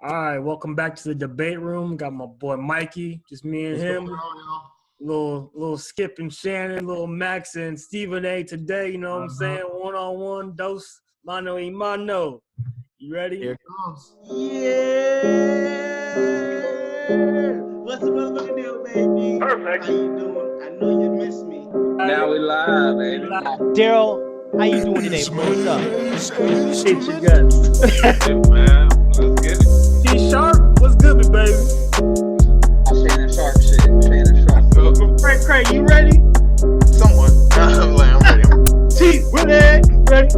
All right, welcome back to the debate room. Got my boy Mikey, just me and him. Little Skip and Shannon, little Max and Stephen A. today. You know what I'm saying? One-on-one, dos mano y mano. You ready? Here it comes. Yeah! What's the motherfucking deal, baby? Perfect. How you doing? I know you miss me. Now we live, baby. Daryl, how you doing today, bro? What's up? Hit your guts. Hey, man, let's get it. T-Sharp, what's good, big baby? Shannon Sharp shit. Shannon Sharp. Cray Cray, you ready? Somewhat. I'm ready. T-WILLIE, ready?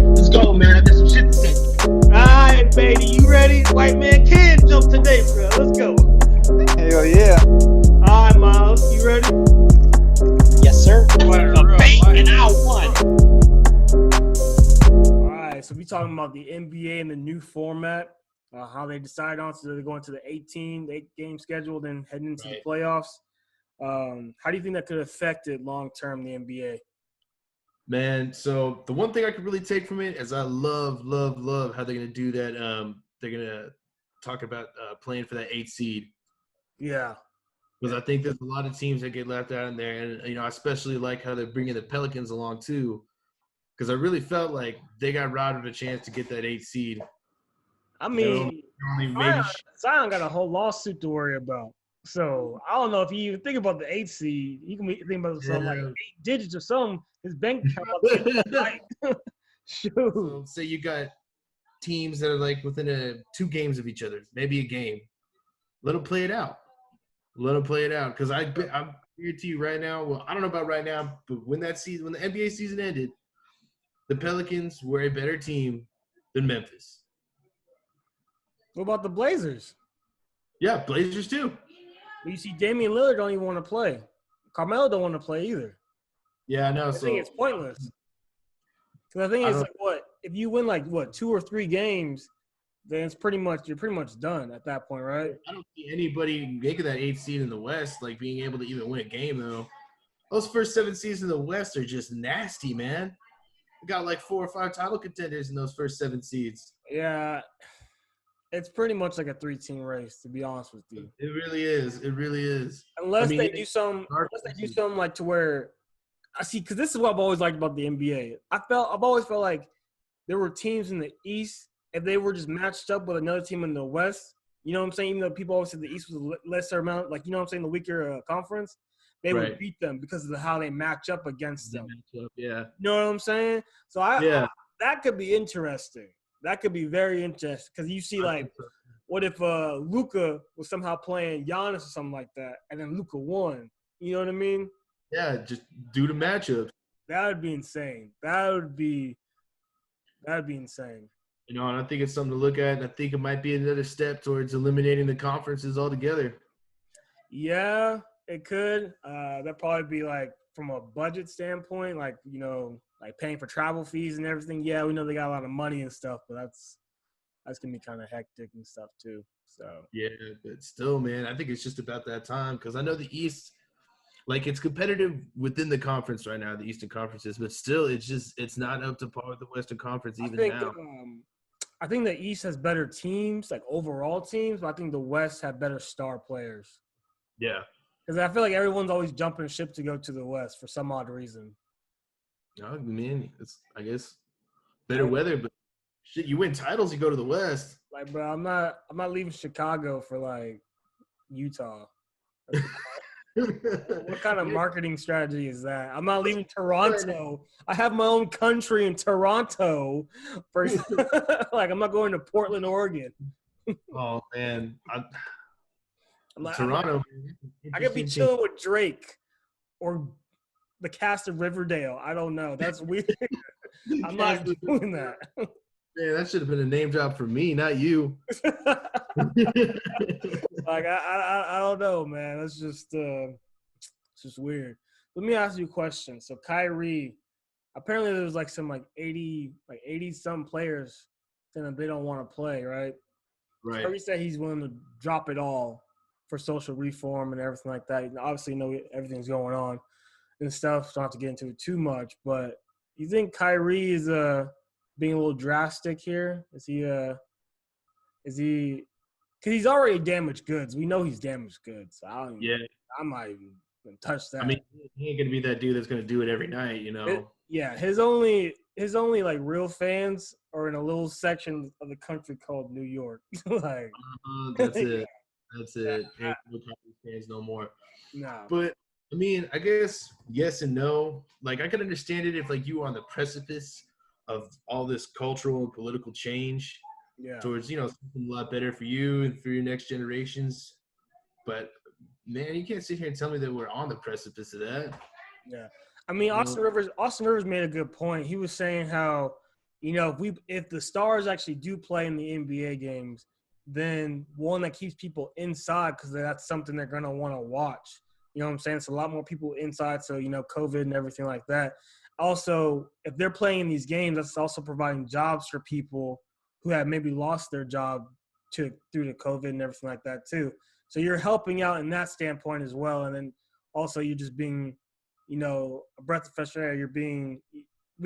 Let's go, man. I got some shit to say. Alright, baby, you ready? White man can jump today, bro. Let's go. Hell yeah. Alright, Miles, you ready? Yes, sir. Debate and I won. All right, so we talking about the NBA and the new format, how they decide on, so they're going to the 8-game schedule, then heading into the playoffs. How do you think that could affect it long-term, the NBA? Man, so the one thing I could really take from it is I love how they're going to do that. They're going to talk about playing for that 8 seed. Yeah. Because I think there's a lot of teams that get left out in there. And, you know, I especially like how they're bringing the Pelicans along too. Because I really felt like they got robbed of a chance to get that 8 seed. I mean, maybe Zion got a whole lawsuit to worry about. So I don't know if you even think about the 8 seed. You can think about something like 8 digits or something. His bank account. Shoot. So say you got teams that are like within 2 games of each other, maybe a game. Let them play it out. Because I guarantee you right now. Well, I don't know about right now, but when the NBA season ended, the Pelicans were a better team than Memphis. What about the Blazers? Yeah, Blazers too. Well, you see, Damian Lillard don't even want to play. Carmelo don't want to play either. Yeah, I know. I think it's pointless. Because I think it's like if you win 2 or 3 games, then you're pretty much done at that point, right? I don't see anybody making that 8 seed in the West being able to even win a game though. Those first 7 seeds in the West are just nasty, man. We got 4 or 5 title contenders in those first 7 seeds. Yeah. It's pretty much like a 3-team race, to be honest with you. It really is. Unless they do something like to where I see, because this is what I've always liked about the NBA. I've always felt like there were teams in the East, if they were just matched up with another team in the West, you know what I'm saying? Even though people always said the East was a lesser amount, you know what I'm saying, the weaker conference, they would beat them because of how they match up against them. Yeah. You know what I'm saying? So that could be interesting. That could be very interesting because you see, what if Luka was somehow playing Giannis or something like that, and then Luka won? You know what I mean? Yeah, just do the matchups. That would be insane. That would be insane. You know, and I think it's something to look at, and I think it might be another step towards eliminating the conferences altogether. Yeah, it could. That'd probably be from a budget standpoint, paying for travel fees and everything. Yeah, we know they got a lot of money and stuff, but that's gonna be kind of hectic and stuff too. So yeah, but still, man, I think it's just about that time because I know the East, it's competitive within the conference right now, the Eastern conferences, but still, it's not up to par with the Western Conference now. I think the East has better teams, overall teams, but I think the West have better star players. Yeah. Because I feel like everyone's always jumping ship to go to the West for some odd reason. I mean, it's, I guess, better weather, but shit, you win titles, you go to the West. Bro, I'm not leaving Chicago for, Utah. What kind of marketing strategy is that? I'm not leaving Toronto. I have my own country in Toronto. I'm not going to Portland, Oregon. Oh, man. Toronto. I could be chilling with Drake or the cast of Riverdale. I don't know. That's weird. I'm not doing that. Man, that should have been a name drop for me, not you. I don't know, man. It's just weird. Let me ask you a question. So Kyrie, apparently there was some 80 some players saying they don't want to play, right? Right. Kyrie said he's willing to drop it all for social reform and everything like that. Obviously, you know everything's going on and stuff. So don't have to get into it too much, but you think Kyrie is being a little drastic here? Is he Is he? Because he's already damaged goods. We know he's damaged goods. So I'm not even gonna touch that. I mean, he ain't gonna be that dude that's gonna do it every night, His only like real fans are in a little section of the country called New York. Like that's it. That's it. Ain't no Cowboys fans no more. No. But I mean, I guess yes and no. Like I could understand it if like you were on the precipice of all this cultural and political change towards, something a lot better for you and for your next generations. But man, you can't sit here and tell me that we're on the precipice of that. Yeah. I mean, Austin Rivers made a good point. He was saying how, if the stars actually do play in the NBA games, then one that keeps people inside because that's something they're going to want to watch. You know what I'm saying? It's a lot more people inside, so, COVID and everything like that. Also, if they're playing in these games, that's also providing jobs for people who have maybe lost their job through the COVID and everything like that too. So you're helping out in that standpoint as well. And then also you're just being, a breath of fresh air. We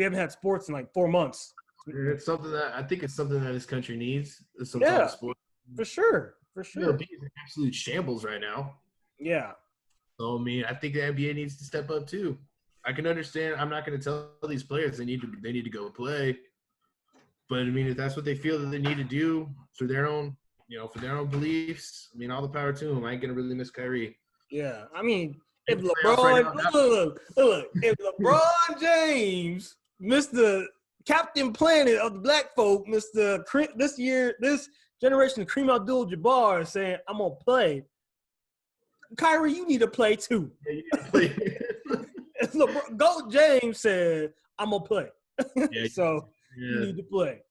haven't had sports in like 4 months. It's something that I think it's something that this country needs. Some type of sport. For sure. MLB is an absolute shambles right now. Yeah. So I mean, I think the NBA needs to step up too. I can understand. I'm not going to tell these players they need to go play, but I mean, if that's what they feel that they need to do for their own, for their own beliefs, I mean, all the power to them. I ain't gonna really miss Kyrie. Yeah, I mean, if LeBron, if LeBron James, Mr. Captain Planet of the Black folk, this generation of Kareem Abdul-Jabbar is saying, I'm gonna play. Kyrie, you need to play too. Yeah, you need to play. Goat James said, I'm gonna play. So you need to play.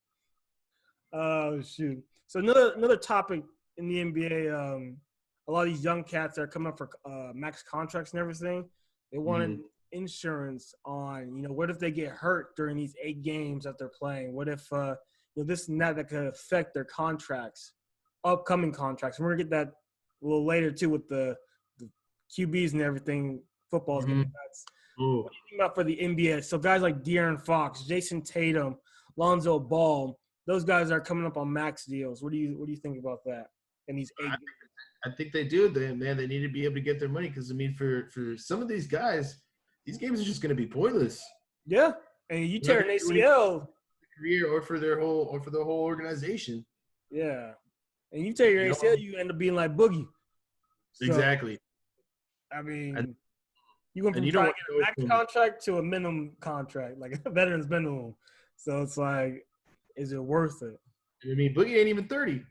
Oh shoot. So another topic in the NBA, a lot of these young cats that are coming up for max contracts and everything, they wanted insurance on, what if they get hurt during these 8 games that they're playing? What if this and that could affect their contracts, upcoming contracts? We're gonna get that a little later too with the QBs and everything. Football's getting nuts. What do you think about for the NBA? So guys like De'Aaron Fox, Jason Tatum, Lonzo Ball, those guys are coming up on max deals. What do you think about that? And these 8 games? I think they do. They need to be able to get their money because I mean, for some of these guys, these games are just going to be pointless. Yeah, and you tear an ACL, career or for the whole organization. Yeah, and you tear your ACL, you end up being like Boogie. So, exactly. I mean, you went from trying to get a max contract to a minimum contract, like a veteran's minimum. So it's like, is it worth it? I mean, Boogie ain't even 30.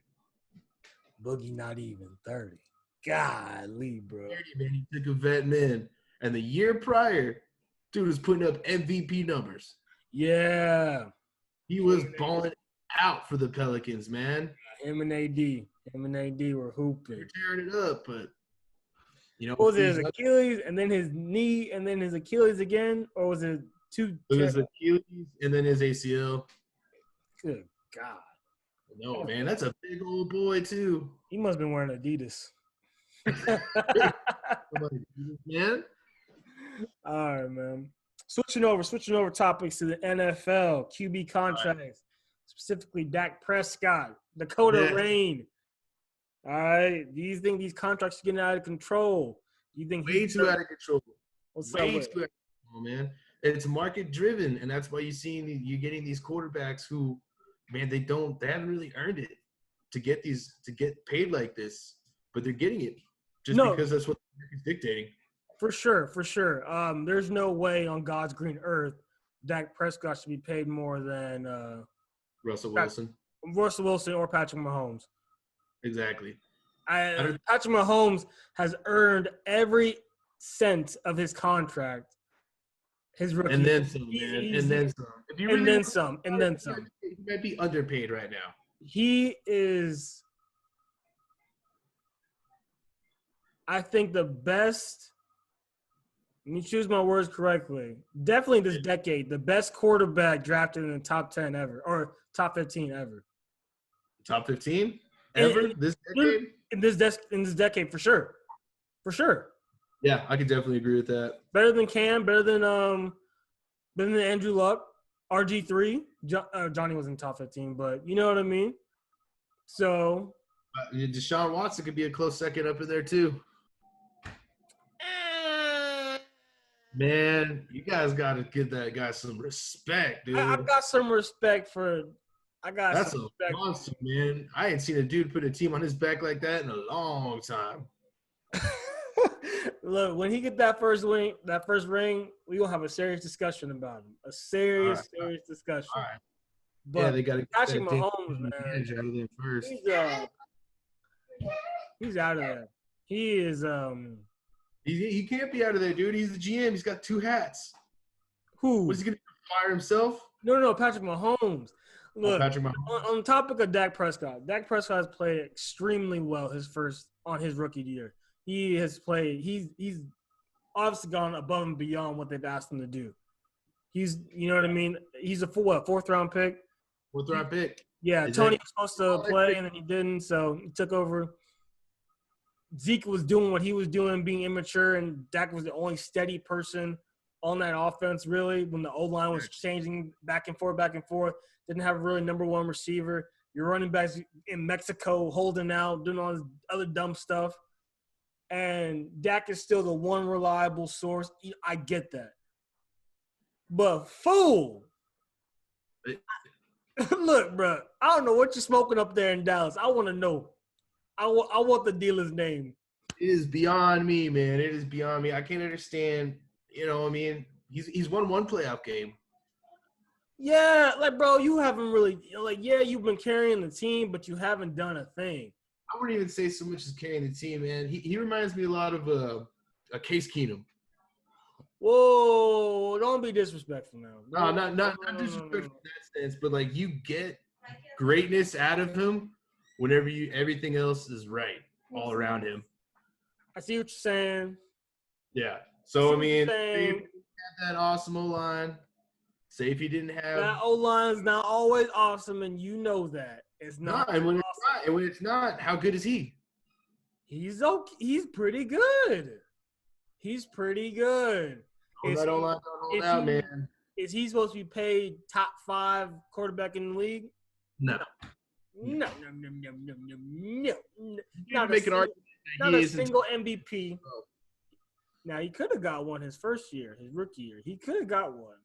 Boogie not even 30. Golly, bro. 30, man. He took a vet man. And the year prior, dude was putting up MVP numbers. Yeah. He was balling out for the Pelicans, man. Him and AD were hooping. They're tearing it up, but what was it, his Achilles and then his knee and then his Achilles again? Or was it two? It was Achilles and then his ACL. Good God. No, man, that's a big old boy, too. He must have been wearing Adidas. Man. All right, man. Switching over topics to the NFL, QB contracts, specifically Dak Prescott, Dakota Rain. All right. Do you think these contracts are getting out of control? Do you think way too out of control? What's way too out of control, man. It's market driven, and that's why you're getting these quarterbacks who, man, they haven't really earned it to get paid like this, but they're getting it just because that's what the market's dictating. For sure. There's no way on God's green earth Dak Prescott should be paid more than Russell Wilson or Patrick Mahomes. Exactly. Patrick Mahomes has earned every cent of his contract. His rookie. And then some, man. And then some. And then some. He might be underpaid right now. He is, I think, the best. Let me choose my words correctly. Definitely this decade, the best quarterback drafted in the top 10 ever, or top 15 ever. Top 15 ever this decade? In this decade, for sure. Yeah, I could definitely agree with that. Better than Cam, better than Andrew Luck, RG3. Johnny was in top 15, but you know what I mean. So Deshaun Watson could be a close second up in there too. Man, you guys got to give that guy some respect, dude. I've got some respect for. That's a monster, man. I ain't seen a dude put a team on his back like that in a long time. Look, when he get that first ring, we gonna have a serious discussion about him. A serious discussion. All right. But yeah, they got to Patrick Mahomes, man, first. He's out of there. He is. He can't be out of there, dude. He's the GM. He's got two hats. Who? Was he gonna fire himself? No, Patrick Mahomes. Look, Patrick Mahomes. On topic of Dak Prescott, Dak Prescott has played extremely well on his rookie year. He has played. He's obviously gone above and beyond what they've asked him to do. You know what I mean. He's a fourth round pick. Fourth round pick. Yeah, Tony was supposed to play and then he didn't, so he took over. Zeke was doing what he was doing, being immature, and Dak was the only steady person on that offense, really, when the O-line was changing back and forth. Didn't have a really number one receiver. Your running backs in Mexico holding out, doing all this other dumb stuff. And Dak is still the one reliable source. I get that. But, fool! Look, bro, I don't know what you're smoking up there in Dallas. I want to know. I want the dealer's name. It is beyond me, man. It is beyond me. I can't understand. You know, I mean, he's won one playoff game. Yeah, like, bro, you haven't really – you've been carrying the team, but you haven't done a thing. I wouldn't even say so much as carrying the team, man. He reminds me a lot of a Case Keenum. Whoa, don't be disrespectful now. No, not disrespectful in that sense, but like you get greatness out of him whenever everything else is right all around him. I see what you're saying. Yeah. So I mean, if you had that awesome O-line. Say if you didn't have that O-line is not always awesome, and you know that it's not. And when it's not, how good is he? He's okay. He's pretty good. He's pretty good. That O-line don't hold out, man. Is he supposed to be paid top 5 quarterback in the league? No. No. Not a single MVP. Oh. Now, he could have got one his first year, his rookie year. He could have got one.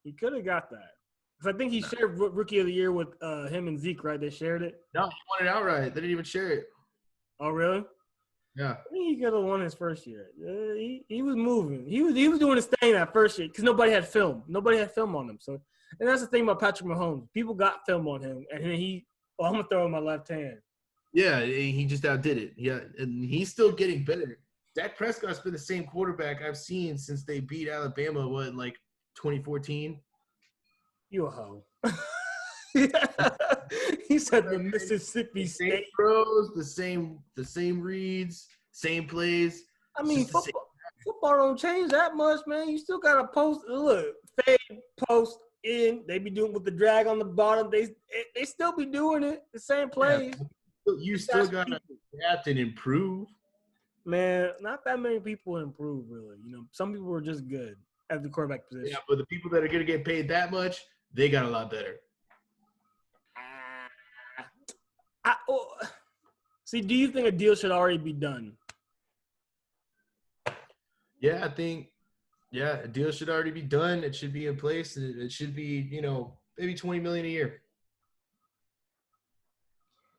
He could have got that. Because I think he shared Rookie of the Year with him and Zeke, right? They shared it? No, he won it outright. They didn't even share it. Oh, really? Yeah. I think he could have won his first year. He was moving. He was doing his thing that first year because nobody had film. Nobody had film on him. So, and that's the thing about Patrick Mahomes. People got film on him, and then I'm going to throw in my left hand. Yeah, he just outdid it. Yeah, and he's still getting better. Dak Prescott's been the same quarterback I've seen since they beat Alabama, in 2014? You a hoe. He said the Mississippi State pros, the same reads, same plays. I mean, football don't change that much, man. You still gotta post. Look, fade, post, in. They be doing with the drag on the bottom. They still be doing it. The same plays. Yeah. You still gotta adapt and improve. Man, not that many people improve, really. You know, some people are just good at the quarterback position. Yeah, but the people that are gonna get paid that much, they got a lot better. See, do you think a deal should already be done? Yeah, I think, a deal should already be done. It should be in place. It should be, maybe $20 million a year.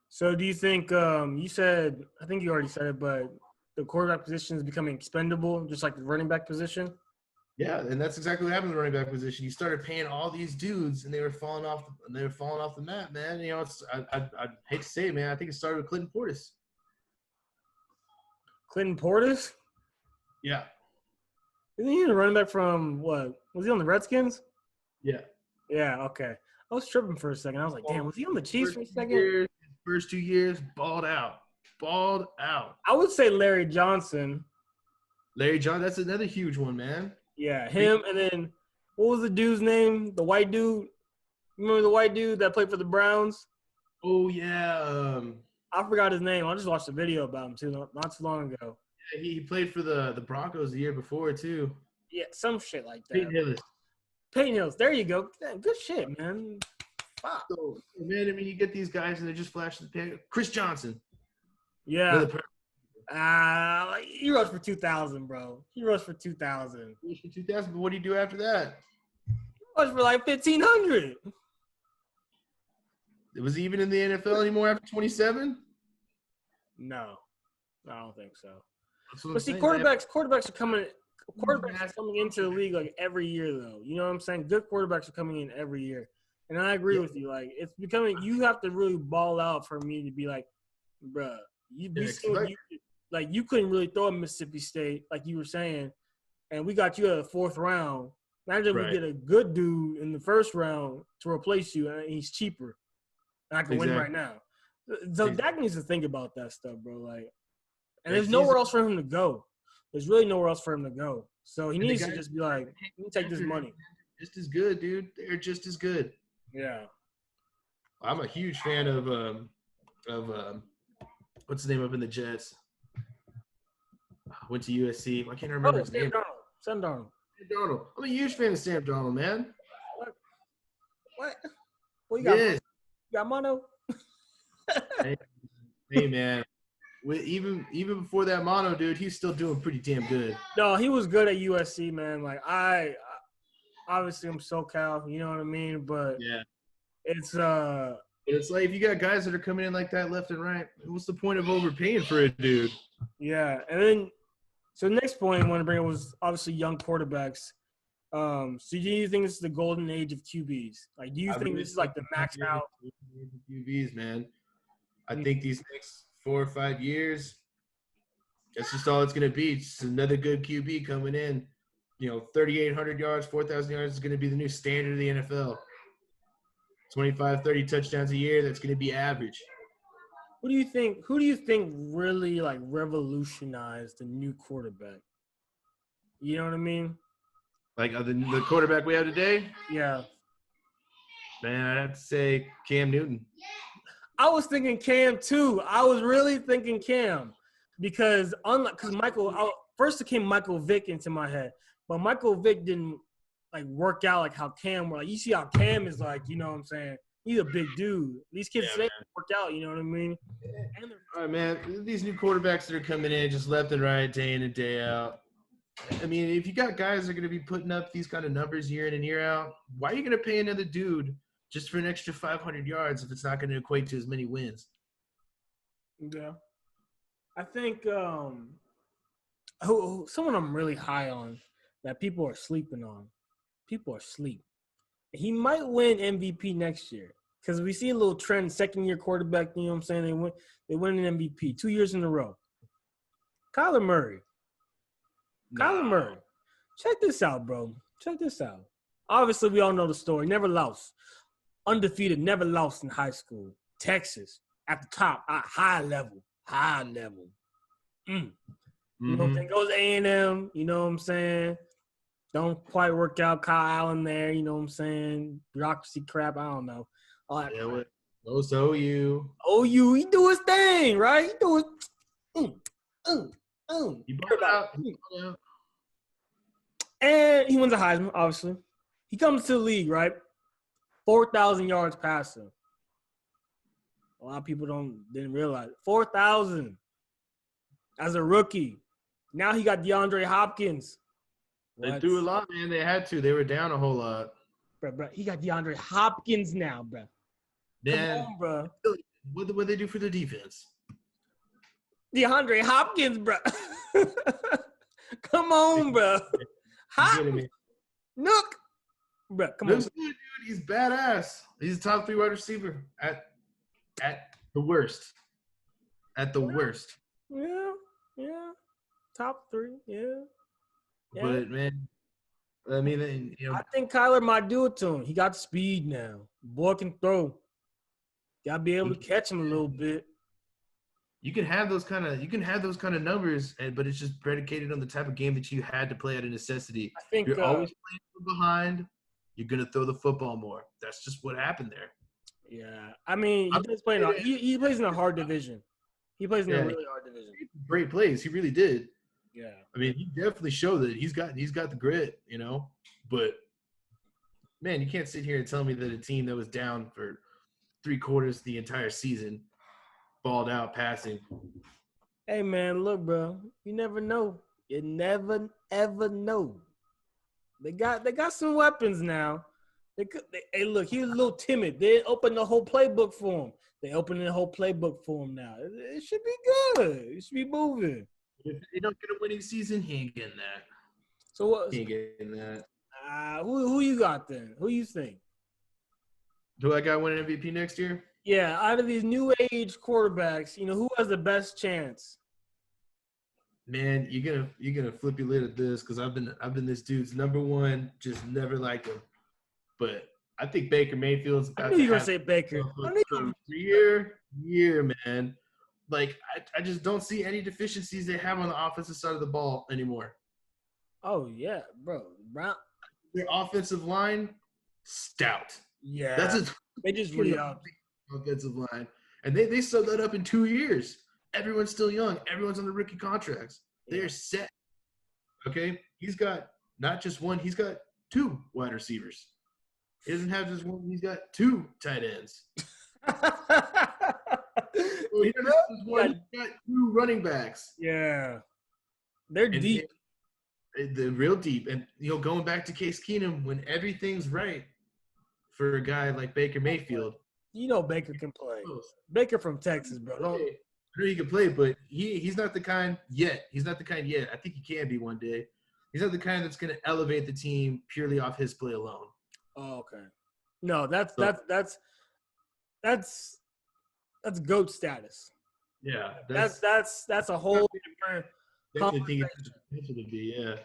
So do you think you said, I think you already said it, but the quarterback position is becoming expendable, just like the running back position? Yeah, and that's exactly what happened in the running back position. You started paying all these dudes, and they were falling off. The map, man. I hate to say it, man. I think it started with Clinton Portis. Clinton Portis? Yeah. Isn't he a running back from what? Was he on the Redskins? Yeah. Yeah. Okay. I was tripping for a second. I was like, damn, was he on the Chiefs for a second? First 2 years, balled out. I would say Larry Johnson. That's another huge one, man. Yeah, him, and then what was the dude's name? The white dude. Remember the white dude that played for the Browns? Oh yeah. I forgot his name. I just watched a video about him too, not too long ago. Yeah, he played for the Broncos the year before too. Yeah, some shit like that. Peyton Hillis. Peyton Hillis. There you go. Good shit, man. Wow. So, man, I mean, you get these guys and they're just flashing the pan. Chris Johnson. Yeah. He rushed for 2,000, bro. He rushed for 2,000. He rushed for 2,000, but what do you do after that? He rushed for like 1,500. Was he even in the NFL anymore after 27? No, I don't think so. But see, quarterbacks are coming into the league like every year, though. You know what I'm saying? Good quarterbacks are coming in every year, and I agree with you. Like, it's becoming. You have to really ball out for me to be like, bruh, you couldn't really throw at Mississippi State, like you were saying, and we got you at the 4th round. Imagine we get a good dude in the 1st round to replace you, and he's cheaper, and I can win right now. So Dak needs to think about that stuff, bro. Like, and there's nowhere else for him to go. There's really nowhere else for him to go. So he needs to just be like, let me take this money. Just as good, dude. They're just as good. Yeah. I'm a huge fan of what's his name up in the Jets? Went to USC. I can't remember his name. Sam Darnold. I'm a huge fan of Sam Darnold, man. What? Well, you got, yes. You got mono? hey, man. Even before that mono, dude, he's still doing pretty damn good. No, he was good at USC, man. Like, I obviously I'm SoCal, you know what I mean? But yeah, it's like if you got guys that are coming in like that left and right, what's the point of overpaying for a dude? Yeah, and then so the next point I want to bring up was obviously young quarterbacks. So do you think this is the golden age of QBs? Like, do you think this is like the max out QBs, man? I think these next 4 or 5 years, that's just all it's going to be. It's another good QB coming in. 3,800 yards, 4,000 yards is going to be the new standard of the NFL. 25, 30 touchdowns a year, that's going to be average. Who do you think really like revolutionized the new quarterback? You know what I mean? Like the quarterback we have today? Yeah. Man, I'd have to say Cam Newton. I was thinking Cam too. I was really thinking Cam because first it came Michael Vick into my head, but Michael Vick didn't like work out like how Cam. Like you see how Cam is like, you know what I'm saying? He's a big dude. These kids today work out, you know what I mean? All right, man. These new quarterbacks that are coming in just left and right, day in and day out. I mean, if you got guys that are going to be putting up these kind of numbers year in and year out, why are you going to pay another dude just for an extra 500 yards if it's not going to equate to as many wins? Yeah. I think someone I'm really high on that people are sleeping on. People are asleep. He might win MVP next year because we see a little trend, second-year quarterback, you know what I'm saying? They win an MVP 2 years in a row. Kyler Murray. Kyler Murray. Check this out, bro. Check this out. Obviously, we all know the story. Never lost. Undefeated, never lost in high school. Texas, at the top, high level. You know, then goes A&M, you know what I'm saying? Don't quite work out. Kyle Allen there, you know what I'm saying? Bureaucracy crap, I don't know. All that crap. Goes to OU. OU, he do his thing, right? He do his He brought out. And he wins a Heisman, obviously. He comes to the league, right? 4,000 yards passing. A lot of people didn't realize it. 4,000 as a rookie. Now he got DeAndre Hopkins. They threw a lot, man. They had to. They were down a whole lot. Bro, he got DeAndre Hopkins now, bro. Man, come on, bro. What they do for their defense? DeAndre Hopkins, bro. Come on, bro. Nook. Bro, come on. Good, dude. He's badass. He's a top 3 wide receiver at the worst. At the worst. Yeah. Top 3, yeah. But, man, I mean, I think Kyler might do it to him. He got speed now. Boy can throw. Got to be able to catch him a little bit. You can have those kind of numbers, but it's just predicated on the type of game that you had to play out of necessity. I think you're always playing from behind. You're gonna throw the football more. That's just what happened there. Yeah, I mean, he plays in a hard division. He plays in a really hard division. Great plays. He really did. Yeah. I mean, he definitely showed that he's got the grit, but man, you can't sit here and tell me that a team that was down for 3/4 the entire season balled out passing. Hey, man, look, bro. You never know. You never, ever know. They got some weapons now. Hey, look, he was a little timid. They opened the whole playbook for him. They opened the whole playbook for him now. It should be good. It should be moving. If they don't get a winning season, he ain't getting that. So what? He ain't getting that. Who you got then? Who you think? Do I got winning MVP next year? Yeah, out of these new age quarterbacks, who has the best chance? Man, you're gonna flip your lid at this because I've been this dude's number one. Just never liked him, but I think Baker Mayfield's. I knew you were gonna say Baker. Year, man. Like I just don't see any deficiencies they have on the offensive side of the ball anymore. Oh yeah, bro. Brown. Their offensive line, stout. Yeah, that's they just re-upped. Offensive line, and they sewed that up in 2 years. Everyone's still young. Everyone's on the rookie contracts. They're set. Okay, he's got not just one. He's got 2 wide receivers. He doesn't have just one. He's got 2 tight ends. He doesn't have just one. He's got 2 running backs. Yeah, they're deep. They're real deep. And going back to Case Keenum, when everything's right for a guy like Baker Mayfield. Baker can play. Baker from Texas, bro. I know he can play, but he's not the kind yet. He's not the kind yet. I think he can be one day. He's not the kind that's going to elevate the team purely off his play alone. Oh, okay. No, that's GOAT status. Yeah, that's a whole different definitely think it to be. Yeah,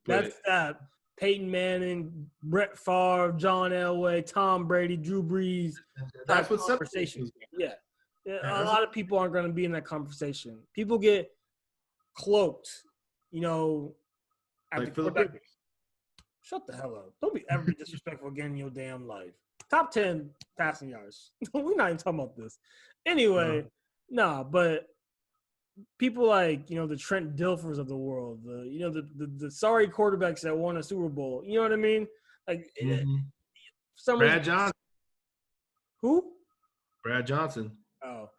that's that. Peyton Manning, Brett Favre, John Elway, Tom Brady, Drew Brees. That's what conversation. Yeah. A lot of people aren't going to be in that conversation. People get cloaked, at like the quarterback. Shut the hell up. Don't be ever disrespectful again in your damn life. Top 10 passing yards. We're not even talking about this. Anyway, but people like, the Trent Dilfers of the world, the sorry quarterbacks that won a Super Bowl. You know what I mean? Like, Brad Johnson. Who? Brad Johnson. Oh,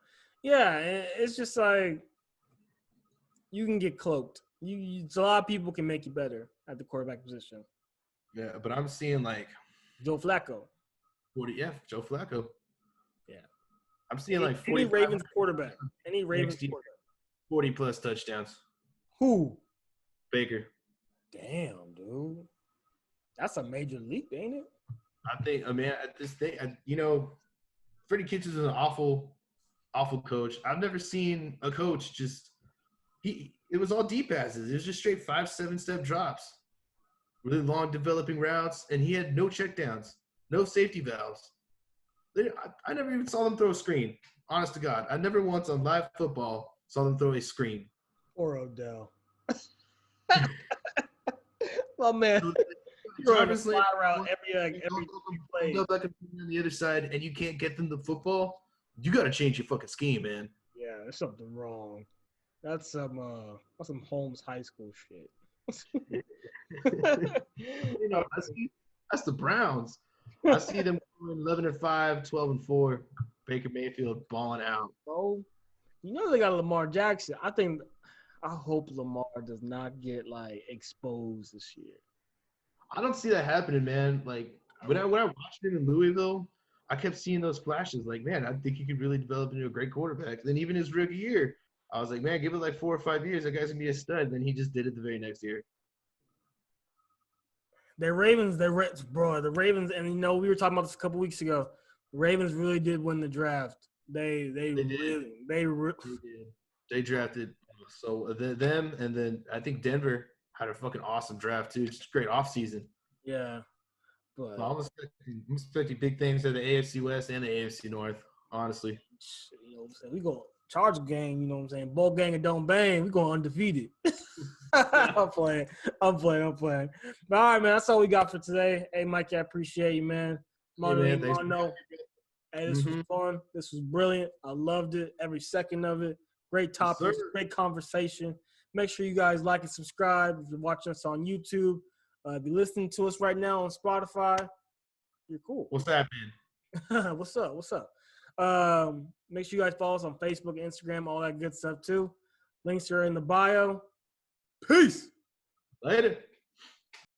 yeah. It's just like you can get cloaked. A lot of people can make you better at the quarterback position. Yeah, but I'm seeing like Joe Flacco. Joe Flacco. Yeah. I'm seeing like 40 any Ravens quarterback. 40+ touchdowns. Who? Baker. Damn, dude. That's a major leap, ain't it? At this thing, Freddie Kitchens is an awful coach. I've never seen a coach it was all deep passes. It was just straight 5-7 step drops. Really long developing routes, and he had no checkdowns, no safety valves. I never even saw them throw a screen. Honest to God, I never once on live football saw them throw a screen. Or Odell. My man. You're on a fly route every play. On the other side, and you can't get them the football. You got to change your fucking scheme, man. Yeah, there's something wrong. That's some Holmes High School shit. That's the Browns. I see them going 11-5, 12-4. Baker Mayfield balling out. Bro, they got Lamar Jackson. I hope Lamar does not get exposed this year. I don't see that happening, man. Like when I watched him in Louisville, I kept seeing those flashes. Like, man, I think he could really develop into a great quarterback. Then even his rookie year, I was like, man, give it 4 or 5 years, that guy's gonna be a stud. Then he just did it the very next year. The Ravens, and we were talking about this a couple weeks ago. The Ravens really did win the draft. They drafted them, and then I think Denver had a fucking awesome draft too. Just a great offseason. Yeah, but so I'm expecting big things at the AFC West and the AFC North. Honestly, we go Charger gang. You know what I'm saying? Bowl gang and don't bang. We going undefeated. I'm playing. But all right, man. That's all we got for today. Hey, Mike, I appreciate you, man. Hey, this was fun. This was brilliant. I loved it. Every second of it. Great topics. Great conversation. Make sure you guys like and subscribe if you're watching us on YouTube. If you're listening to us right now on Spotify, You're cool. What's that, man? What's up? What's up? Make sure you guys follow us on Facebook, Instagram, all that good stuff too. Links are in the bio. Peace. Later.